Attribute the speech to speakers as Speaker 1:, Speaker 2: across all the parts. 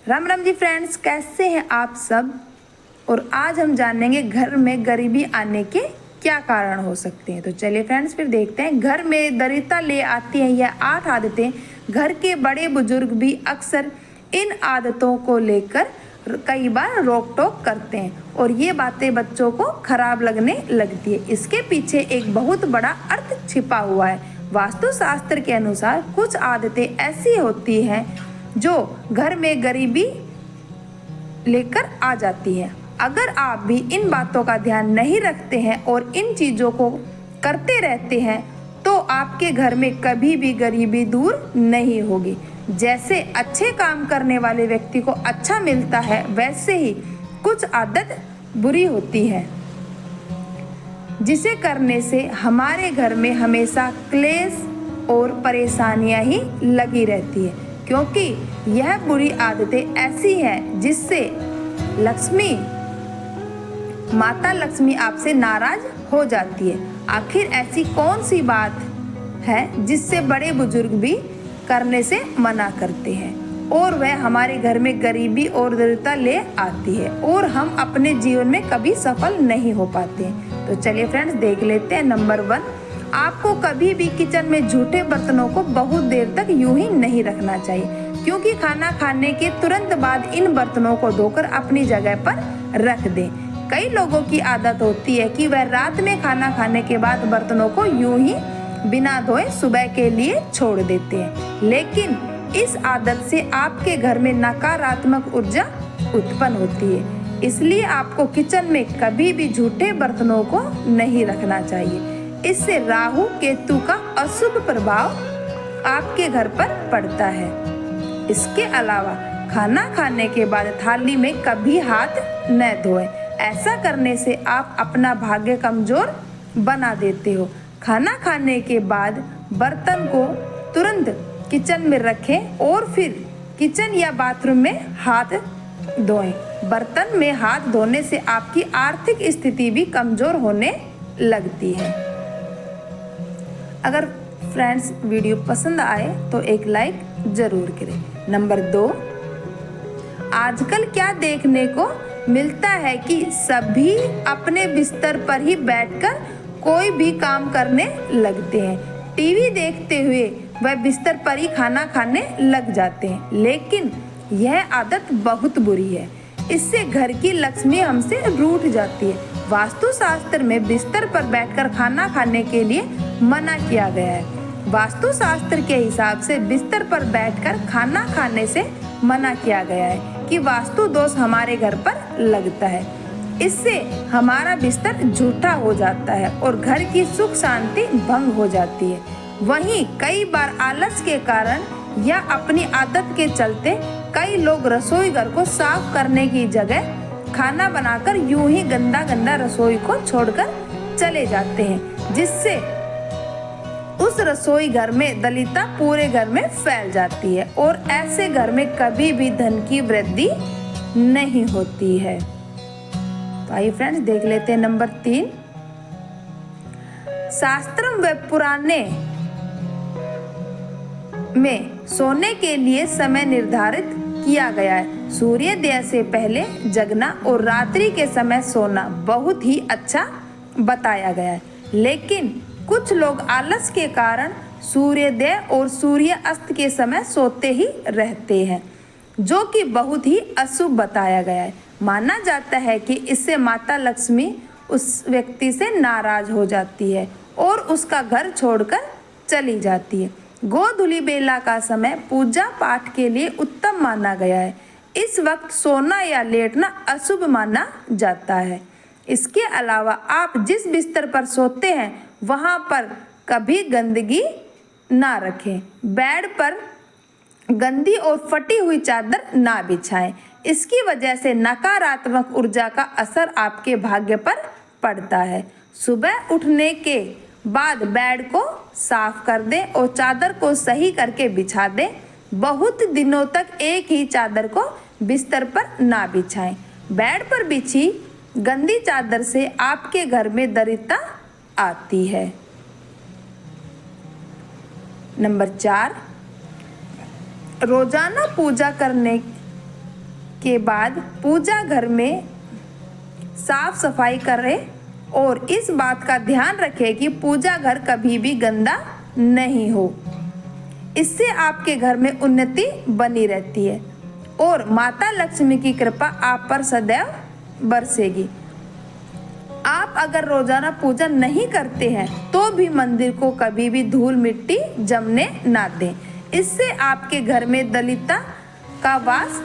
Speaker 1: Ram Ram ji friends, कैसे हैं आप सब। और आज हम जानेंगे घर में गरीबी आने के क्या कारण हो सकते हैं। तो चलिए फ्रेंड्स फिर देखते हैं। घर में दरिद्रता ले आती है यह 8 आदतें। घर के बड़े बुजुर्ग भी अक्सर इन आदतों को लेकर कई बार रोक टोक करते हैं और ये बातें बच्चों को खराब लगने लगती है। इसके पीछे एक बहुत बड़ा अर्थ छिपा हुआ है। वास्तुशास्त्र के अनुसार कुछ आदतें ऐसी होती हैं जो घर में गरीबी लेकर आ जाती है। अगर आप भी इन बातों का ध्यान नहीं रखते हैं और इन चीज़ों को करते रहते हैं तो आपके घर में कभी भी गरीबी दूर नहीं होगी। जैसे अच्छे काम करने वाले व्यक्ति को अच्छा मिलता है, वैसे ही कुछ आदत बुरी होती है जिसे करने से हमारे घर में हमेशा क्लेश और परेशानियां ही लगी रहती है, क्योंकि यह बुरी आदतें ऐसी हैं जिससे माता लक्ष्मी आपसे नाराज हो जाती है। आखिर ऐसी कौन सी बात है जिससे बड़े बुजुर्ग भी करने से मना करते हैं और वह हमारे घर में गरीबी और दरिद्रता ले आती है और हम अपने जीवन में कभी सफल नहीं हो पाते हैं। तो चलिए फ्रेंड्स देख लेते हैं। नंबर 1, आपको कभी भी किचन में झूठे बर्तनों को बहुत देर तक यूं ही नहीं रखना चाहिए, क्योंकि खाना खाने के तुरंत बाद इन बर्तनों को धोकर अपनी जगह पर रख दें। कई लोगों की आदत होती है कि वह रात में खाना खाने के बाद बर्तनों को यूं ही बिना धोए सुबह के लिए छोड़ देते हैं, लेकिन इस आदत से आपके घर में नकारात्मक ऊर्जा उत्पन्न होती है। इसलिए आपको किचन में कभी भी झूठे बर्तनों को नहीं रखना चाहिए। इससे राहु केतु का अशुभ प्रभाव आपके घर पर पड़ता है। इसके अलावा खाना खाने के बाद थाली में कभी हाथ न धोएं। ऐसा करने से आप अपना भाग्य कमजोर बना देते हो। खाना खाने के बाद बर्तन को तुरंत किचन में रखें और फिर किचन या बाथरूम में हाथ धोएं। बर्तन में हाथ धोने से आपकी आर्थिक स्थिति भी कमजोर होने लगती है। अगर फ्रेंड्स वीडियो पसंद आए तो एक लाइक जरूर करें। नंबर 2, आजकल क्या देखने को मिलता है कि सभी अपने बिस्तर पर ही बैठकर कोई भी काम करने लगते हैं। टीवी देखते हुए वह बिस्तर पर ही खाना खाने लग जाते हैं, लेकिन यह आदत बहुत बुरी है। इससे घर की लक्ष्मी हमसे रूठ जाती है। वास्तुशास्त्र में बिस्तर पर बैठकर खाना खाने के लिए मना किया गया है। वास्तुशास्त्र के हिसाब से बिस्तर पर बैठकर खाना खाने से मना किया गया है कि वास्तु दोष हमारे घर पर लगता है। इससे हमारा बिस्तर झूठा हो जाता है और घर की सुख शांति भंग हो जाती है। वहीं कई बार आलस के कारण या अपनी आदत के चलते कई लोग रसोई घर को साफ करने की जगह खाना बनाकर यूं ही गंदा गंदा रसोई को छोड़कर चले जाते हैं, जिससे उस रसोई घर में दलिता पूरे घर में फैल जाती है और ऐसे घर में कभी भी धन की वृद्धि नहीं होती है। तो आइए फ्रेंड्स देख लेते हैं। नंबर 3, शास्त्र व पुराणे में सोने के लिए समय निर्धारित किया गया है। सूर्योदय से पहले जगना और रात्रि के समय सोना बहुत ही अच्छा बताया गया है, लेकिन कुछ लोग आलस के कारण सूर्योदय और सूर्य अस्त के समय सोते ही रहते हैं, जो कि बहुत ही अशुभ बताया गया है। माना जाता है कि इससे माता लक्ष्मी उस व्यक्ति से नाराज हो जाती है और उसका घर छोड़कर चली जाती है। गोधूली बेला का समय पूजा पाठ के लिए उत्तम माना गया है। इस वक्त सोना या लेटना अशुभ माना जाता है। इसके अलावा आप जिस बिस्तर पर सोते हैं वहां पर कभी गंदगी ना रखें। बेड पर गंदी और फटी हुई चादर ना बिछाएं। इसकी वजह से नकारात्मक ऊर्जा का असर आपके भाग्य पर पड़ता है। सुबह उठने के बाद बेड को साफ कर दें और चादर को सही करके बिछा दें। बहुत दिनों तक एक ही चादर को बिस्तर पर ना बिछाएं। बेड पर बिछी गंदी चादर से आपके घर में दरिद्रता आती है। नंबर 4, रोजाना पूजा करने के बाद पूजा घर में साफ सफाई करें और इस बात का ध्यान रखें कि पूजा घर कभी भी गंदा नहीं हो। इससे आपके घर में उन्नति बनी रहती है और माता लक्ष्मी की कृपा आप पर सदैव बरसेगी। आप अगर रोजाना पूजा नहीं करते हैं तो भी मंदिर को कभी भी धूल मिट्टी जमने ना दें। इससे आपके घर में दलितता का वास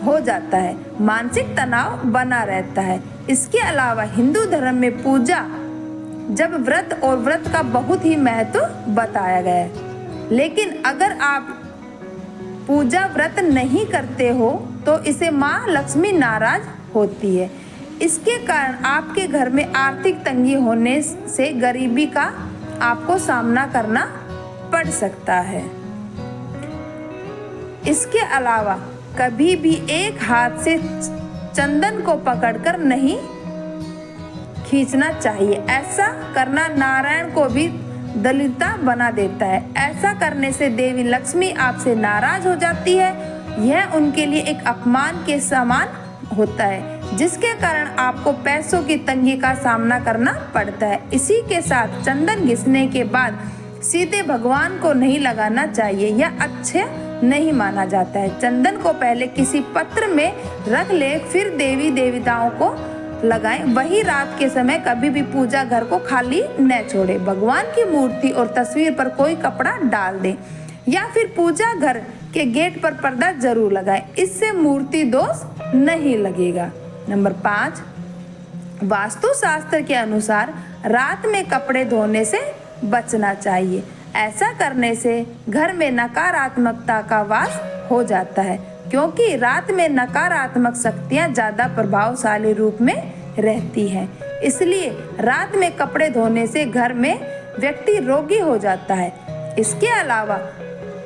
Speaker 1: हो जाता है, मानसिक तनाव बना रहता है। इसके अलावा हिंदू धर्म में पूजा जब व्रत और व्रत का बहुत ही महत्व बताया गया है, लेकिन अगर आप पूजा व्रत नहीं करते हो तो इसे माँ लक्ष्मी नाराज होती है। इसके कारण आपके घर में आर्थिक तंगी होने से गरीबी का आपको सामना करना पड़ सकता है। इसके अलावा कभी भी एक हाथ से चंदन को पकड़कर नहीं खींचना चाहिए। ऐसा करना नारायण को भी दलितता बना देता है। ऐसा करने से देवी लक्ष्मी आपसे नाराज हो जाती है। यह उनके लिए एक अपमान के समान होता है, जिसके कारण आपको पैसों की तंगी का सामना करना पड़ता है। इसी के साथ चंदन घिसने के बाद सीधे भगवान को नहीं लगाना चाहिए, यह अच्छे नहीं माना जाता है। चंदन को पहले किसी पत्र में रख ले, फिर देवी देवताओं को लगाएं। वही रात के समय कभी भी पूजा घर को खाली न छोड़े। भगवान की मूर्ति और तस्वीर पर कोई कपड़ा डाल दें या फिर पूजा घर के गेट पर पर्दा जरूर लगाएं। इससे मूर्ति दोष नहीं लगेगा। नंबर 5, वास्तु शास्त्र के अनुसार रात में कपड़े धोने से बचना चाहिए। ऐसा करने से घर में नकारात्मकता का वास हो जाता है, क्योंकि रात में नकारात्मक शक्तियां ज़्यादा प्रभावशाली रूप में रहती हैं। इसलिए रात में कपड़े धोने से घर में व्यक्ति रोगी हो जाता है। इसके अलावा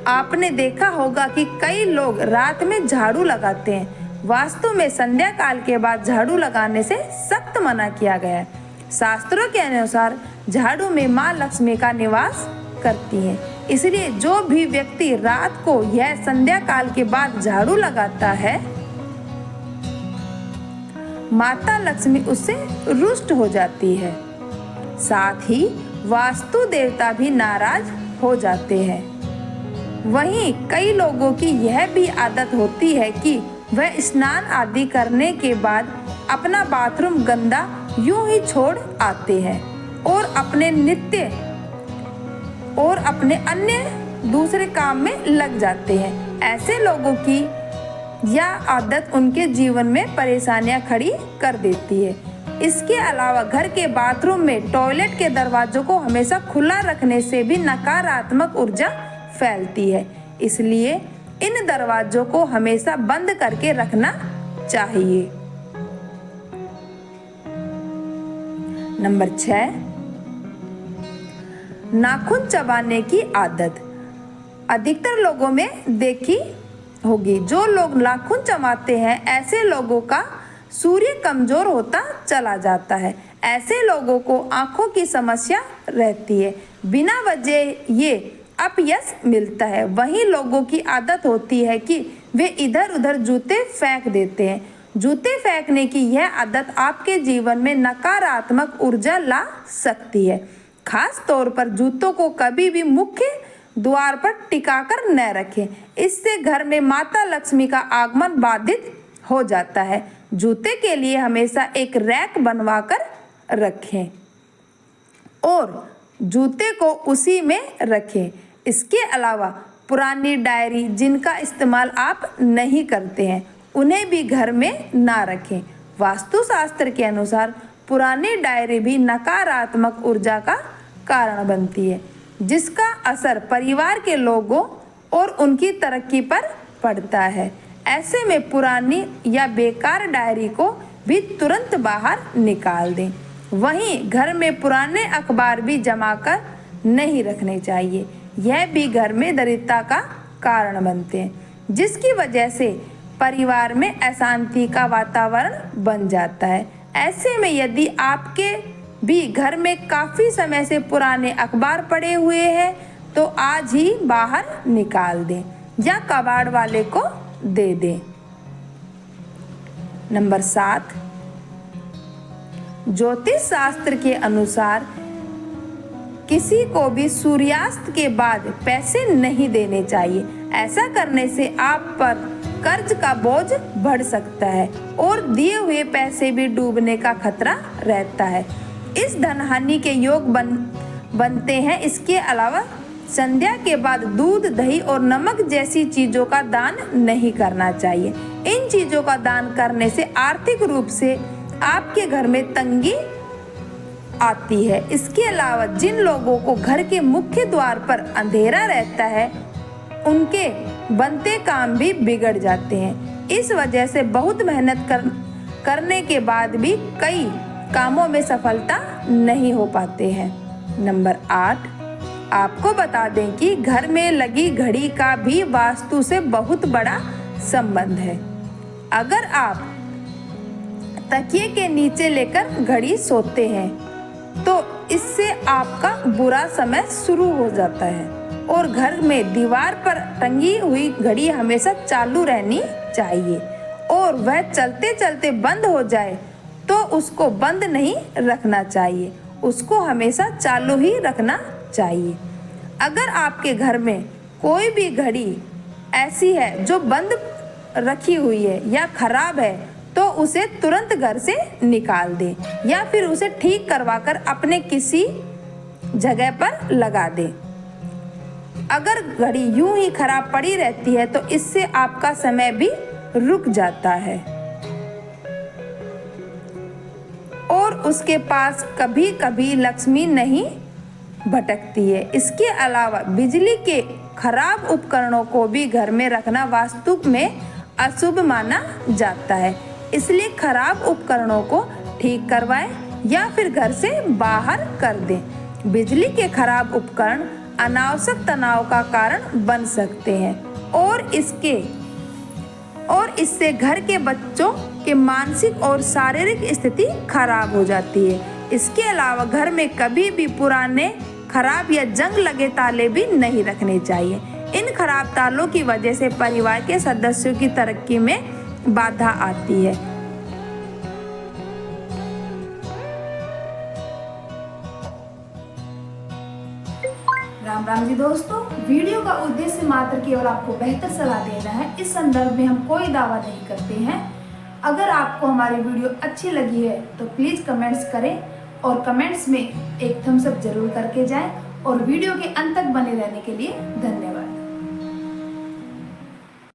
Speaker 1: आपने देखा होगा कि कई लोग रात में झाड़ू लगाते हैं। वास्तु में संध्या काल के बाद झाड़ू लगाने से सख्त मना किया गया है। शास्त्रों के अनुसार झाड़ू में माँ लक्ष्मी का निवास करती है। इसलिए जो भी व्यक्ति रात को यह संध्या काल के बाद झाड़ू लगाता है, माता लक्ष्मी उससे रुष्ट हो जाती है। साथ ही वास्तु देवता भी नाराज हो जाते हैं। वहीं कई लोगों की यह भी आदत होती है कि वह स्नान आदि करने के बाद अपना बाथरूम गंदा यूं ही छोड़ आते हैं और अपने अन्य दूसरे काम में लग जाते हैं। ऐसे लोगों की यह आदत उनके जीवन में परेशानियां खड़ी कर देती है। इसके अलावा घर के बाथरूम में टॉयलेट के दरवाजों को हमेशा खुला रखने से भी नकारात्मक ऊर्जा फैलती है। इसलिए इन दरवाजों को हमेशा बंद करके रखना चाहिए। नंबर 6, नाखून चबाने की आदत अधिकतर लोगों में देखी होगी। जो लोग नाखून चबाते हैं, ऐसे लोगों का सूर्य कमजोर होता चला जाता है। ऐसे लोगों को आंखों की समस्या रहती है, बिना वजह ये अपयश मिलता है। वहीं लोगों की आदत होती है कि वे इधर उधर जूते फेंक देते हैं। जूते फेंकने की यह आदत आपके जीवन में नकारात्मक ऊर्जा ला सकती है। खास तौर पर जूतों को कभी भी मुख्य द्वार पर टिकाकर न रखें। इससे घर में माता लक्ष्मी का आगमन बाधित हो जाता है। जूते के लिए हमेशा एक रैक बनवाकर रखें और जूते को उसी में रखें। इसके अलावा पुरानी डायरी जिनका इस्तेमाल आप नहीं करते हैं, उन्हें भी घर में ना रखें। वास्तुशास्त्र के अनुसार पुरानी डायरी भी नकारात्मक ऊर्जा का कारण बनती है, जिसका असर परिवार के लोगों और उनकी तरक्की पर पड़ता है। ऐसे में पुरानी या बेकार डायरी को भी तुरंत बाहर निकाल दें। वहीं घर में पुराने अखबार भी जमा कर नहीं रखने चाहिए। यह भी घर में दरिद्रता का कारण बनते हैं, जिसकी वजह से परिवार में अशांति का वातावरण बन जाता है। ऐसे में यदि आपके भी घर में काफ़ी समय से पुराने अखबार पड़े हुए हैं तो आज ही बाहर निकाल दें या कबाड़ वाले को दे दें। नंबर 7, ज्योतिष शास्त्र के अनुसार किसी को भी सूर्यास्त के बाद पैसे नहीं देने चाहिए। ऐसा करने से आप पर कर्ज का बोझ बढ़ सकता है और दिए हुए पैसे भी डूबने का खतरा रहता है। इस धनहानि के योग बनते हैं। इसके अलावा संध्या के बाद दूध, दही और नमक जैसी चीजों का दान नहीं करना चाहिए। इन चीजों का दान करने से आर्थिक रूप से आपके घर में तंगी आती है। इसके अलावा जिन लोगों को घर के मुख्य द्वार पर अंधेरा रहता है, उनके बनते काम भी बिगड़ जाते हैं। इस वजह से बहुत मेहनत करने के बाद भी कई कामों में सफलता नहीं हो पाते हैं। नंबर 8, आपको बता दें कि घर में लगी घड़ी का भी वास्तु से बहुत बड़ा संबंध है। अगर आप तकिए के नीचे लेकर घड़ी सोते हैं तो इससे आपका बुरा समय शुरू हो जाता है और घर में दीवार पर टंगी हुई घड़ी हमेशा चालू रहनी चाहिए और वह चलते चलते बंद हो जाए तो उसको बंद नहीं रखना चाहिए, उसको हमेशा चालू ही रखना चाहिए। अगर आपके घर में कोई भी घड़ी ऐसी है जो बंद रखी हुई है या खराब है तो उसे तुरंत घर से निकाल दें या फिर उसे ठीक करवाकर अपने किसी जगह पर लगा दें। अगर घड़ी यूं ही खराब पड़ी रहती है तो इससे आपका समय भी रुक जाता है और उसके पास कभी कभी लक्ष्मी नहीं भटकती है। इसके अलावा बिजली के खराब उपकरणों को भी घर में रखना वास्तु में अशुभ माना जाता है। इसलिए खराब उपकरणों को ठीक करवाएं या फिर घर से बाहर कर दें। बिजली के खराब उपकरण अनावश्यक तनाव का कारण बन सकते हैं और इससे घर के बच्चों के मानसिक और शारीरिक स्थिति खराब हो जाती है। इसके अलावा घर में कभी भी पुराने, खराब या जंग लगे ताले भी नहीं रखने चाहिए। इन खराब तालों की वजह से परिवार के सदस्यों की तरक्की में बाधा आती है। राम राम जी दोस्तों, वीडियो का उद्देश्य मात्र केवल आपको बेहतर सलाह देना है। इस संदर्भ में हम कोई दावा नहीं करते हैं। अगर आपको हमारी वीडियो अच्छी लगी है तो प्लीज कमेंट्स करें और कमेंट्स में एक थम्स अप जरूर करके जाएं और वीडियो के अंत तक बने रहने के लिए धन्यवाद।